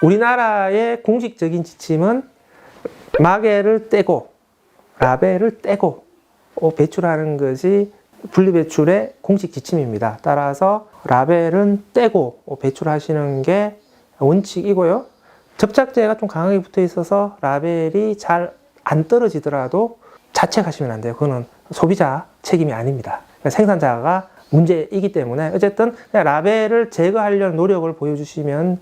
우리나라의 공식적인 지침은 마개를 떼고 라벨을 떼고 배출하는 것이 분리배출의 공식 지침입니다. 따라서 라벨은 떼고 배출하시는 게 원칙이고요. 접착제가 좀 강하게 붙어 있어서 라벨이 잘 안 떨어지더라도 자책하시면 안 돼요. 그거는 소비자 책임이 아닙니다. 생산자가 문제이기 때문에 어쨌든 그냥 라벨을 제거하려는 노력을 보여주시면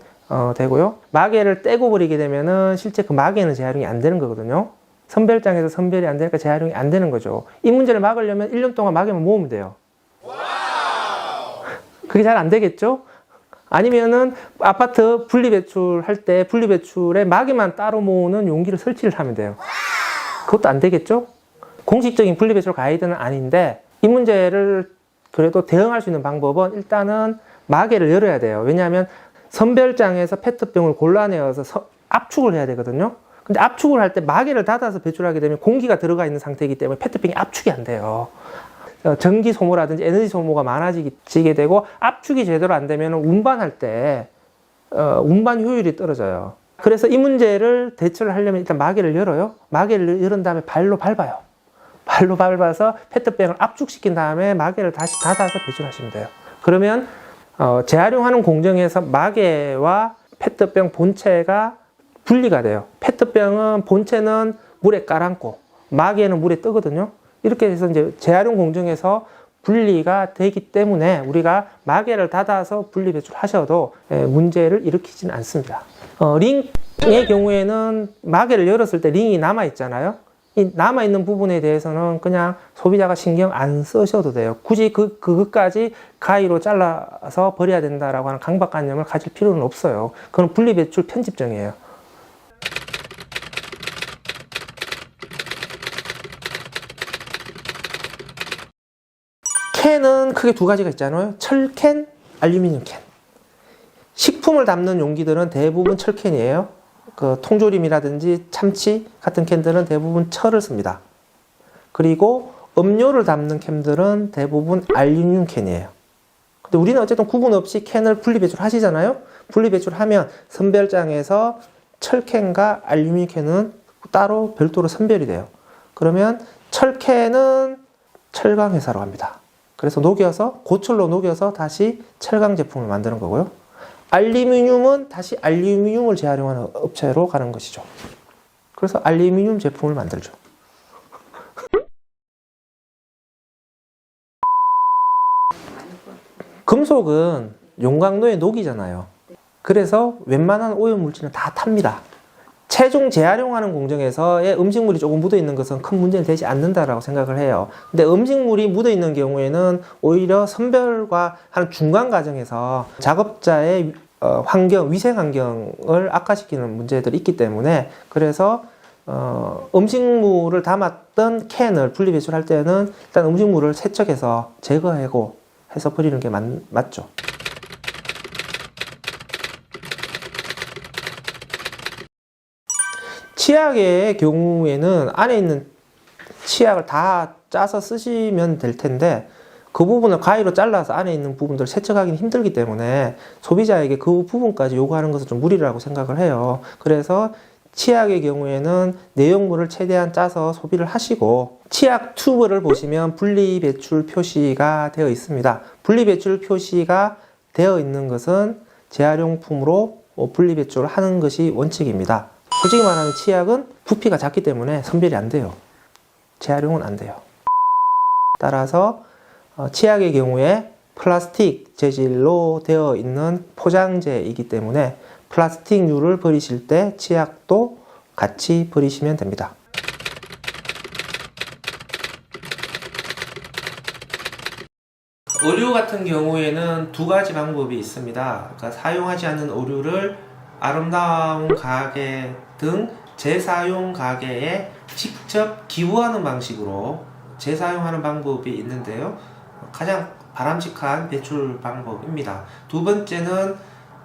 되고요. 마개를 떼고 버리게 되면은 실제 그 마개는 재활용이 안 되는 거거든요. 선별장에서 선별이 안 되니까 재활용이 안 되는 거죠. 이 문제를 막으려면 1년 동안 마개만 모으면 돼요. 그게 잘 안 되겠죠? 아니면은 아파트 분리배출할 때 분리배출에 마개만 따로 모으는 용기를 설치를 하면 돼요. 그것도 안 되겠죠? 공식적인 분리배출 가이드는 아닌데 이 문제를 그래도 대응할 수 있는 방법은 일단은 마개를 열어야 돼요. 왜냐하면 선별장에서 페트병을 골라내어서 압축을 해야 되거든요. 근데 압축을 할 때 마개를 닫아서 배출하게 되면 공기가 들어가 있는 상태이기 때문에 페트병이 압축이 안 돼요. 전기 소모라든지 에너지 소모가 많아지게 되고 압축이 제대로 안 되면 운반할 때 운반 효율이 떨어져요. 그래서 이 문제를 대처를 하려면 일단 마개를 열어요. 마개를 열은 다음에 발로 밟아요. 발로 밟아서 페트병을 압축시킨 다음에 마개를 다시 닫아서 배출하시면 돼요. 그러면 재활용하는 공정에서 마개와 페트병 본체가 분리가 돼요. 페트병은 본체는 물에 깔아앉고 마개는 물에 뜨거든요. 이렇게 해서 이제 재활용 공정에서 분리가 되기 때문에 우리가 마개를 닫아서 분리 배출하셔도 문제를 일으키지는 않습니다. 링의 경우에는 마개를 열었을 때 링이 남아있잖아요. 이 남아있는 부분에 대해서는 그냥 소비자가 신경 안 쓰셔도 돼요. 굳이 그것까지 가위로 잘라서 버려야 된다라고 하는 강박관념을 가질 필요는 없어요. 그건 분리배출 편집정이에요. 캔은 크게 두 가지가 있잖아요. 철캔, 알루미늄 캔. 식품을 담는 용기들은 대부분 철캔이에요. 그 통조림이라든지 참치 같은 캔들은 대부분 철을 씁니다. 그리고 음료를 담는 캔들은 대부분 알루미늄 캔이에요. 근데 우리는 어쨌든 구분 없이 캔을 분리배출 하시잖아요. 분리배출하면 선별장에서 철캔과 알루미늄 캔은 따로 별도로 선별이 돼요. 그러면 철캔은 철강 회사로 갑니다. 그래서 녹여서 고철로 녹여서 다시 철강 제품을 만드는 거고요. 알루미늄은 다시 알루미늄을 재활용하는 업체로 가는 것이죠. 그래서 알루미늄 제품을 만들죠. 금속은 용광로에 녹이잖아요. 그래서 웬만한 오염물질은 다 탑니다. 최종 재활용하는 공정에서의 음식물이 조금 묻어있는 것은 큰 문제는 되지 않는다라고 생각을 해요. 근데 음식물이 묻어있는 경우에는 오히려 선별과 하는 중간 과정에서 작업자의 위생 환경을 악화시키는 문제들이 있기 때문에 그래서 음식물을 담았던 캔을 분리배출할 때는 일단 음식물을 세척해서 제거하고 해서 버리는 게 맞죠. 치약의 경우에는 안에 있는 치약을 다 짜서 쓰시면 될 텐데 그 부분을 가위로 잘라서 안에 있는 부분들을 세척하기는 힘들기 때문에 소비자에게 그 부분까지 요구하는 것은 좀 무리라고 생각을 해요. 그래서 치약의 경우에는 내용물을 최대한 짜서 소비를 하시고 치약 튜브를 보시면 분리배출 표시가 되어 있습니다. 분리배출 표시가 되어 있는 것은 재활용품으로 분리배출을 하는 것이 원칙입니다. 솔직히 말하면 치약은 부피가 작기 때문에 선별이 안 돼요. 재활용은 안 돼요. 따라서 치약의 경우에 플라스틱 재질로 되어 있는 포장재이기 때문에 플라스틱류를 버리실 때 치약도 같이 버리시면 됩니다. 의류 같은 경우에는 두 가지 방법이 있습니다. 그러니까 사용하지 않는 의류를 아름다운 가게 등 재사용 가게에 직접 기부하는 방식으로 재사용하는 방법이 있는데요. 가장 바람직한 배출 방법입니다. 두 번째는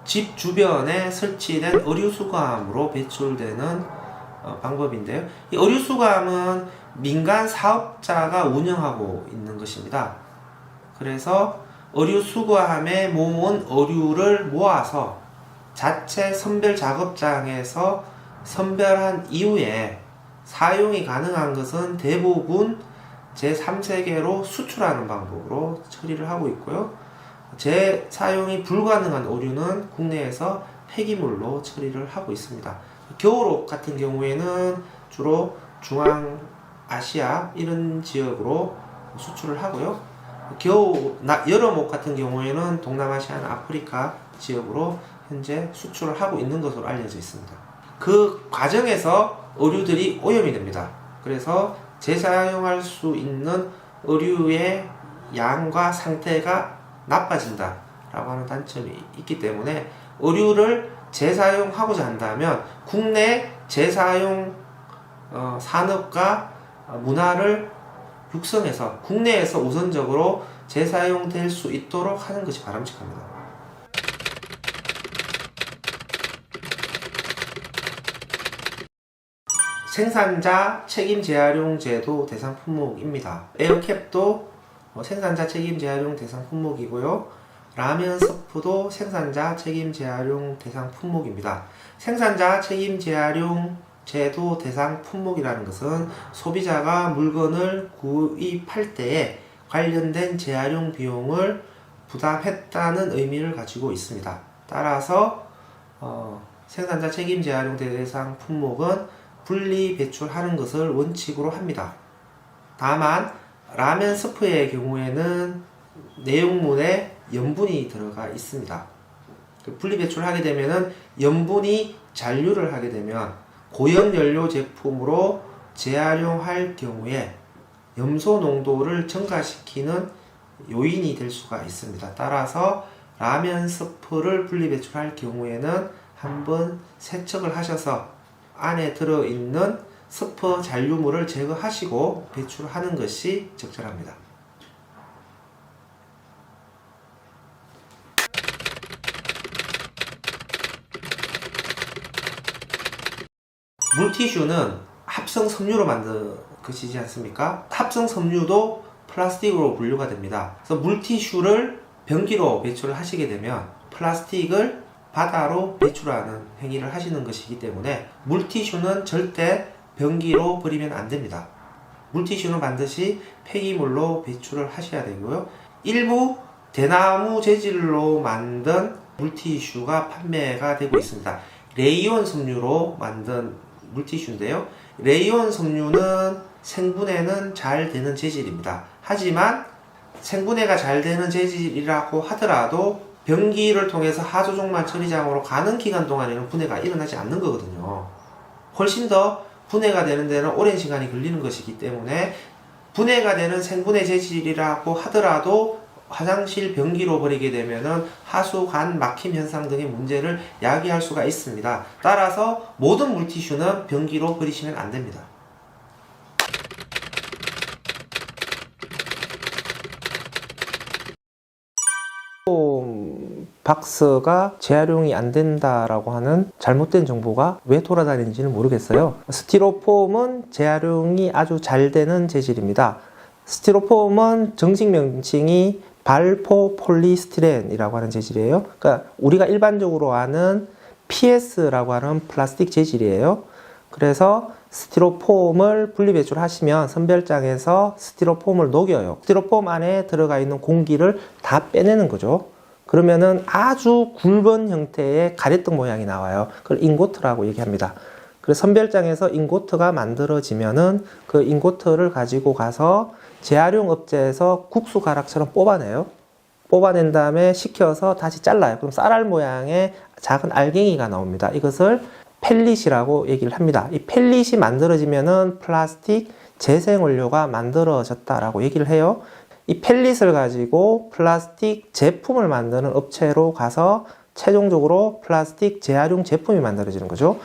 집 주변에 설치된 의류 수거함으로 배출되는 방법인데요. 이 의류 수거함은 민간 사업자가 운영하고 있는 것입니다. 그래서 의류 수거함에 모은 의류를 모아서 자체 선별 작업장에서 선별한 이후에 사용이 가능한 것은 대부분 제3세계로 수출하는 방법으로 처리를 하고 있고요. 재사용이 불가능한 오류는 국내에서 폐기물로 처리를 하고 있습니다. 겨울옷 같은 경우에는 주로 중앙아시아 이런 지역으로 수출을 하고요. 여름옷 같은 경우에는 동남아시아나 아프리카 지역으로 현재 수출을 하고 있는 것으로 알려져 있습니다. 그 과정에서 의류들이 오염이 됩니다. 그래서 재사용할 수 있는 의류의 양과 상태가 나빠진다 라고 하는 단점이 있기 때문에 의류를 재사용하고자 한다면 국내 재사용 산업과 문화를 육성해서 국내에서 우선적으로 재사용될 수 있도록 하는 것이 바람직합니다. 생산자 책임 재활용 제도 대상 품목입니다. 에어캡도 생산자 책임 재활용 대상 품목이고요. 라면 스프도 생산자 책임 재활용 대상 품목입니다. 생산자 책임 재활용 제도 대상 품목이라는 것은 소비자가 물건을 구입할 때에 관련된 재활용 비용을 부담했다는 의미를 가지고 있습니다. 따라서 생산자 책임 재활용 대상 품목은 분리 배출하는 것을 원칙으로 합니다. 다만 라면 스프의 경우에는 내용물에 염분이 들어가 있습니다. 분리 배출하게 되면은 염분이 잔류를 하게 되면 고형연료 제품으로 재활용할 경우에 염소 농도를 증가시키는 요인이 될 수가 있습니다. 따라서 라면 스프를 분리 배출할 경우에는 한번 세척을 하셔서 안에 들어있는 스프 잔류물을 제거하시고 배출하는 것이 적절합니다. 물티슈는 합성 섬유로 만든 것이지 않습니까? 합성 섬유도 플라스틱으로 분류가 됩니다. 그래서 물티슈를 변기로 배출을 하시게 되면 플라스틱을 바다로 배출하는 행위를 하시는 것이기 때문에 물티슈는 절대 변기로 버리면 안 됩니다. 물티슈는 반드시 폐기물로 배출을 하셔야 되고요. 일부 대나무 재질로 만든 물티슈가 판매가 되고 있습니다. 레이온 섬유로 만든 물티슈인데요. 레이온 섬유는 생분해는 잘 되는 재질입니다. 하지만 생분해가 잘 되는 재질이라고 하더라도 변기를 통해서 하조종말 처리장으로 가는 기간 동안에는 분해가 일어나지 않는 거거든요. 훨씬 더 분해가 되는 데는 오랜 시간이 걸리는 것이기 때문에 분해가 되는 생분해 재질이라고 하더라도 화장실 변기로 버리게 되면은 하수, 간, 막힘 현상 등의 문제를 야기할 수가 있습니다. 따라서 모든 물티슈는 변기로 버리시면 안 됩니다. 박스가 재활용이 안 된다라고 하는 잘못된 정보가 왜 돌아다니는지는 모르겠어요. 스티로폼은 재활용이 아주 잘 되는 재질입니다. 스티로폼은 정식 명칭이 발포폴리스티렌이라고 하는 재질이에요. 그러니까 우리가 일반적으로 아는 PS라고 하는 플라스틱 재질이에요. 그래서 스티로폼을 분리배출하시면 선별장에서 스티로폼을 녹여요. 스티로폼 안에 들어가 있는 공기를 다 빼내는 거죠. 그러면은 아주 굵은 형태의 가래떡 모양이 나와요. 그걸 잉고트라고 얘기합니다. 그래서 선별장에서 잉고트가 만들어지면은 그 잉고트를 가지고 가서 재활용 업체에서 국수 가락처럼 뽑아내요. 뽑아낸 다음에 식혀서 다시 잘라요. 그럼 쌀알 모양의 작은 알갱이가 나옵니다. 이것을 펠릿이라고 얘기를 합니다. 이 펠릿이 만들어지면은 플라스틱 재생원료가 만들어졌다라고 얘기를 해요. 이 펠릿을 가지고 플라스틱 제품을 만드는 업체로 가서 최종적으로 플라스틱 재활용 제품이 만들어지는 거죠.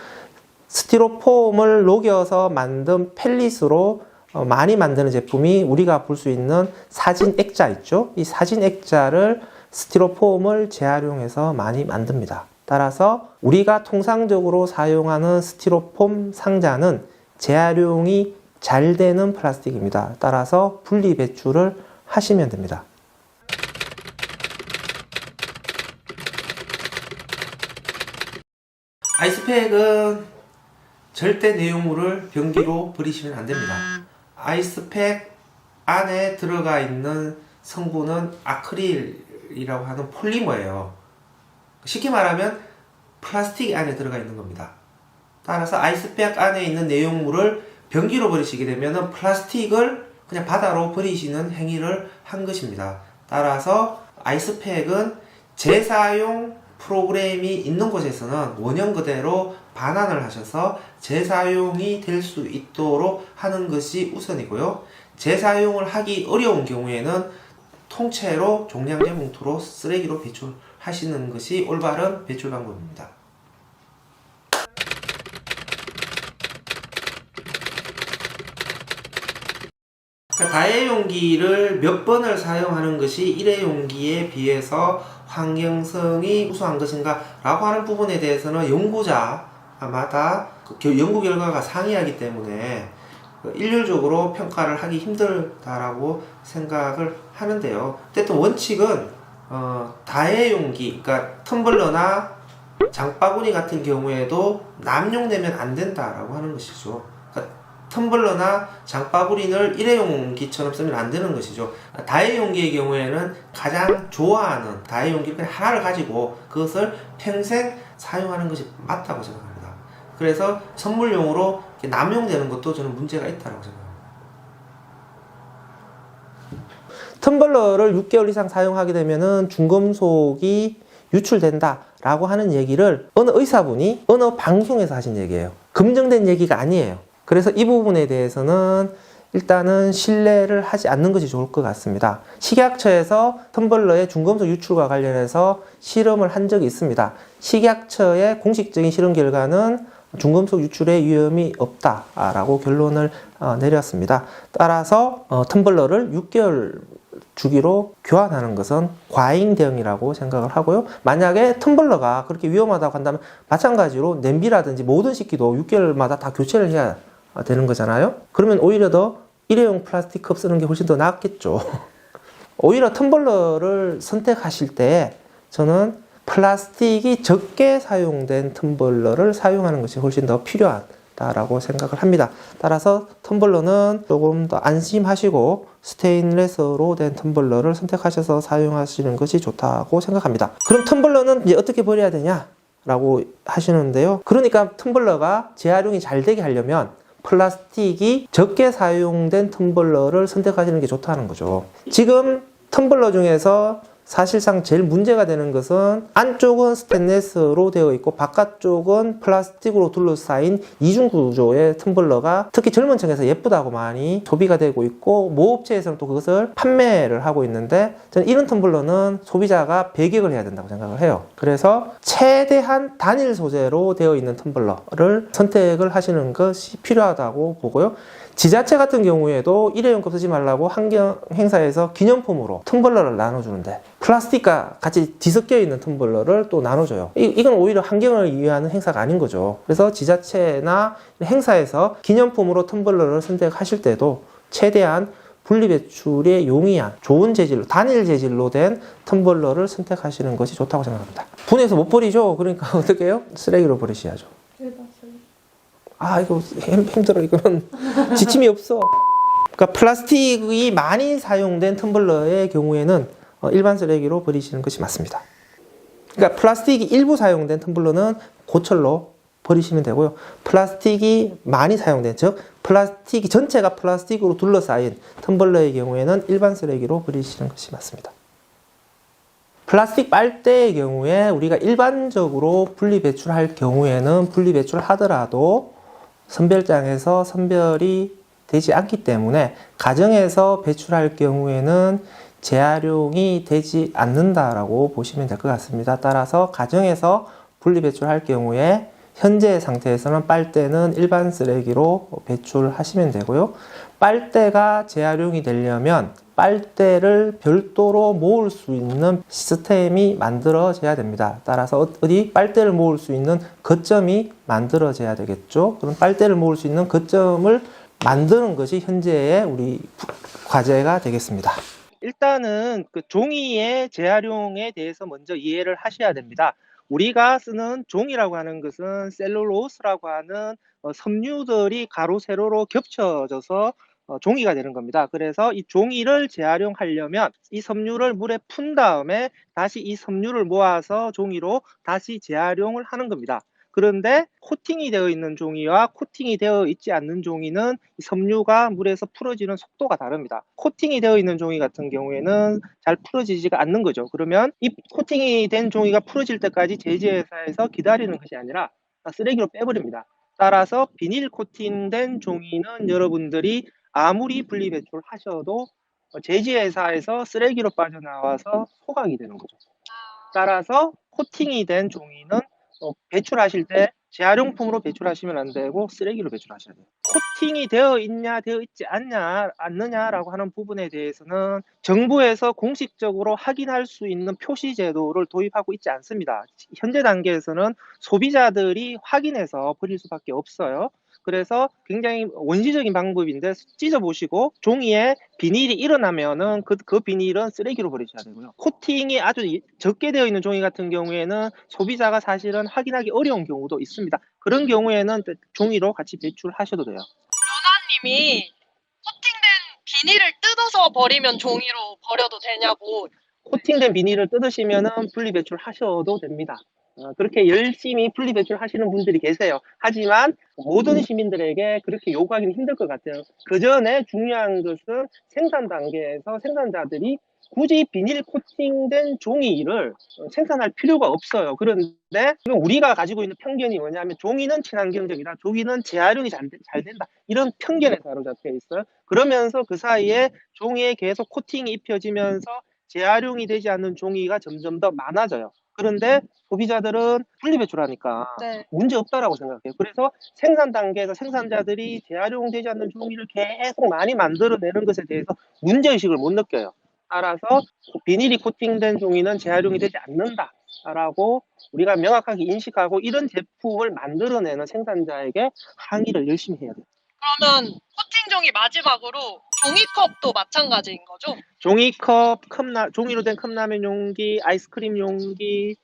스티로폼을 녹여서 만든 펠릿으로 많이 만드는 제품이 우리가 볼 수 있는 사진 액자 있죠. 이 사진 액자를 스티로폼을 재활용해서 많이 만듭니다. 따라서 우리가 통상적으로 사용하는 스티로폼 상자는 재활용이 잘 되는 플라스틱입니다. 따라서 분리 배출을 하시면 됩니다. 아이스팩은 절대 내용물을 변기로 버리시면 안 됩니다. 아이스팩 안에 들어가 있는 성분은 아크릴이라고 하는 폴리머예요. 쉽게 말하면 플라스틱 안에 들어가 있는 겁니다. 따라서 아이스팩 안에 있는 내용물을 변기로 버리시게 되면 플라스틱을 그냥 바다로 버리시는 행위를 한 것입니다. 따라서 아이스팩은 재사용 프로그램이 있는 곳에서는 원형 그대로 반환을 하셔서 재사용이 될 수 있도록 하는 것이 우선이고요. 재사용을 하기 어려운 경우에는 통째로 종량제 봉투로 쓰레기로 배출하시는 것이 올바른 배출 방법입니다. 다회용기를 몇 번을 사용하는 것이 일회용기에 비해서 환경성이 우수한 것인가 라고 하는 부분에 대해서는 연구자마다 연구 결과가 상이하기 때문에 일률적으로 평가를 하기 힘들다라고 생각을 하는데요. 어쨌든 원칙은 다회용기, 그러니까 텀블러나 장바구니 같은 경우에도 남용되면 안 된다라고 하는 것이죠. 그러니까 텀블러나 장바구니를 일회용기처럼 쓰면 안 되는 것이죠. 다회용기의 경우에는 가장 좋아하는 다회용기를 하나를 가지고 그것을 평생 사용하는 것이 맞다고 생각합니다. 그래서 선물용으로 남용되는 것도 저는 문제가 있다고 생각합니다. 텀블러를 6개월 이상 사용하게 되면은 중금속이 유출된다 라고 하는 얘기를 어느 의사분이 어느 방송에서 하신 얘기예요. 검증된 얘기가 아니에요. 그래서 이 부분에 대해서는 일단은 신뢰를 하지 않는 것이 좋을 것 같습니다. 식약처에서 텀블러의 중금속 유출과 관련해서 실험을 한 적이 있습니다. 식약처의 공식적인 실험 결과는 중금속 유출의 위험이 없다라고 결론을 내렸습니다. 따라서 텀블러를 6개월 주기로 교환하는 것은 과잉 대응이라고 생각을 하고요. 만약에 텀블러가 그렇게 위험하다고 한다면 마찬가지로 냄비라든지 모든 식기도 6개월마다 다 교체를 해야 되는 거잖아요. 그러면 오히려 더 일회용 플라스틱 컵 쓰는 게 훨씬 더 낫겠죠. 오히려 텀블러를 선택하실 때 저는 플라스틱이 적게 사용된 텀블러를 사용하는 것이 훨씬 더 필요하다라고 생각을 합니다. 따라서 텀블러는 조금 더 안심하시고 스테인레스로 된 텀블러를 선택하셔서 사용하시는 것이 좋다고 생각합니다. 그럼 텀블러는 이제 어떻게 버려야 되냐라고 하시는데요. 그러니까 텀블러가 재활용이 잘 되게 하려면 플라스틱이 적게 사용된 텀블러를 선택하시는 게 좋다는 거죠. 지금 텀블러 중에서 사실상 제일 문제가 되는 것은 안쪽은 스테인리스로 되어 있고 바깥쪽은 플라스틱으로 둘러싸인 이중 구조의 텀블러가 특히 젊은 층에서 예쁘다고 많이 소비가 되고 있고 모업체에서는 또 그것을 판매를 하고 있는데 저는 이런 텀블러는 소비자가 배격을 해야 된다고 생각을 해요. 그래서 최대한 단일 소재로 되어 있는 텀블러를 선택을 하시는 것이 필요하다고 보고요. 지자체 같은 경우에도 일회용컵 쓰지 말라고 환경 행사에서 기념품으로 텀블러를 나눠주는데 플라스틱과 같이 뒤섞여 있는 텀블러를 또 나눠줘요. 이건 오히려 환경을 위한 행사가 아닌 거죠. 그래서 지자체나 행사에서 기념품으로 텀블러를 선택하실 때도 최대한 분리배출에 용이한 좋은 재질로, 단일 재질로 된 텀블러를 선택하시는 것이 좋다고 생각합니다. 분해서 못 버리죠? 그러니까 어떻게 해요? 쓰레기로 버리셔야죠. 아, 이거 힘들어. 이거는 지침이 없어. 그러니까 플라스틱이 많이 사용된 텀블러의 경우에는 일반 쓰레기로 버리시는 것이 맞습니다. 그러니까 플라스틱이 일부 사용된 텀블러는 고철로 버리시면 되고요. 플라스틱이 많이 사용된, 즉 플라스틱이 전체가 플라스틱으로 둘러싸인 텀블러의 경우에는 일반 쓰레기로 버리시는 것이 맞습니다. 플라스틱 빨대의 경우에 우리가 일반적으로 분리배출할 경우에는 분리배출을 하더라도 선별장에서 선별이 되지 않기 때문에 가정에서 배출할 경우에는 재활용이 되지 않는다라고 보시면 될 것 같습니다. 따라서 가정에서 분리배출할 경우에 현재 상태에서는 빨대는 일반 쓰레기로 배출하시면 되고요. 빨대가 재활용이 되려면 빨대를 별도로 모을 수 있는 시스템이 만들어져야 됩니다. 따라서 어디 빨대를 모을 수 있는 거점이 만들어져야 되겠죠. 그럼 빨대를 모을 수 있는 거점을 만드는 것이 현재의 우리 과제가 되겠습니다. 일단은 그 종이의 재활용에 대해서 먼저 이해를 하셔야 됩니다. 우리가 쓰는 종이라고 하는 것은 셀룰로스라고 하는 섬유들이 가로 세로로 겹쳐져서 종이가 되는 겁니다. 그래서 이 종이를 재활용하려면 이 섬유를 물에 푼 다음에 다시 이 섬유를 모아서 종이로 다시 재활용을 하는 겁니다. 그런데 코팅이 되어 있는 종이와 코팅이 되어 있지 않는 종이는 이 섬유가 물에서 풀어지는 속도가 다릅니다. 코팅이 되어 있는 종이 같은 경우에는 잘 풀어지지가 않는 거죠. 그러면 이 코팅이 된 종이가 풀어질 때까지 제재회사에서 기다리는 것이 아니라 쓰레기로 빼버립니다. 따라서 비닐 코팅된 종이는 여러분들이 아무리 분리배출 하셔도 제지회사에서 쓰레기로 빠져나와서 소각이 되는 거죠. 따라서 코팅이 된 종이는 배출하실 때 재활용품으로 배출하시면 안 되고 쓰레기로 배출하셔야 돼요. 코팅이 되어 있냐 되어 있지 않느냐라고 하는 부분에 대해서는 정부에서 공식적으로 확인할 수 있는 표시 제도를 도입하고 있지 않습니다. 현재 단계에서는 소비자들이 확인해서 버릴 수밖에 없어요. 그래서 굉장히 원시적인 방법인데 찢어보시고 종이에 비닐이 일어나면은 그 비닐은 쓰레기로 버리셔야 되고요. 코팅이 아주 적게 되어 있는 종이 같은 경우에는 소비자가 사실은 확인하기 어려운 경우도 있습니다. 그런 경우에는 종이로 같이 배출하셔도 돼요. 누나님이 코팅된 비닐을 뜯어서 버리면 종이로 버려도 되냐고. 코팅된 비닐을 뜯으시면은 분리배출 하셔도 됩니다. 그렇게 열심히 분리배출 하시는 분들이 계세요. 하지만 모든 시민들에게 그렇게 요구하기는 힘들 것 같아요. 그 전에 중요한 것은 생산 단계에서 생산자들이 굳이 비닐 코팅된 종이를 생산할 필요가 없어요. 그런데 우리가 가지고 있는 편견이 뭐냐면 종이는 친환경적이다. 종이는 재활용이 잘 된다. 이런 편견에 사로잡혀 있어요. 그러면서 그 사이에 종이에 계속 코팅이 입혀지면서 재활용이 되지 않는 종이가 점점 더 많아져요. 그런데 소비자들은 분리배출하니까 네. 문제 없다라고 생각해요. 그래서 생산 단계에서 생산자들이 재활용되지 않는 종이를 계속 많이 만들어내는 것에 대해서 문제의식을 못 느껴요. 따라서 비닐이 코팅된 종이는 재활용이 되지 않는다라고 우리가 명확하게 인식하고 이런 제품을 만들어내는 생산자에게 항의를 열심히 해야 돼요. 그러면 코팅 종이 마지막으로 종이컵도 마찬가지인 거죠? 종이컵, 종이로 된 컵라면 용기, 아이스크림 용기,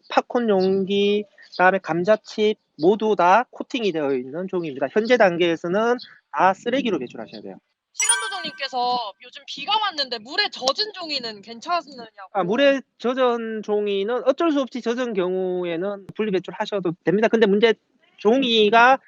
팝콘 용기, 그다음에 감자칩 모두 다 코팅이 되어 있는 종이입니다. 현재 단계에서는 다 쓰레기로 배출하셔야 돼요. 시간도정님께서 요즘 비가 왔는데 물에 젖은 종이는 괜찮느냐고. 물에 젖은 종이는 어쩔 수 없이 젖은 경우에는 분리배출하셔도 됩니다. 근데 문제 종이가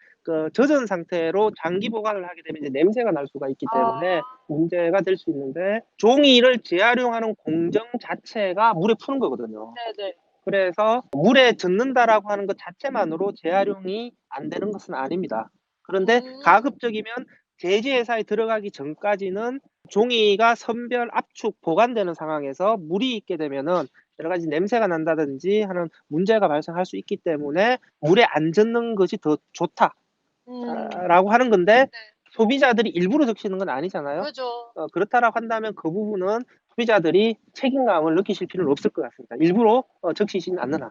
젖은 상태로 장기 보관을 하게 되면 이제 냄새가 날 수가 있기 때문에 문제가 될 수 있는데 종이를 재활용하는 공정 자체가 물에 푸는 거거든요. 네네. 그래서 물에 젖는다라고 하는 것 자체만으로 재활용이 안 되는 것은 아닙니다. 그런데 가급적이면 제지회사에 들어가기 전까지는 종이가 선별, 압축, 보관되는 상황에서 물이 있게 되면은 여러 가지 냄새가 난다든지 하는 문제가 발생할 수 있기 때문에 물에 안 젖는 것이 더 좋다라고 하는 건데 네. 소비자들이 일부러 적시는 건 아니잖아요. 그죠. 그렇다라고 한다면 그 부분은 소비자들이 책임감을 느끼실 필요는 없을 것 같습니다. 일부러 적시지는 않는 한.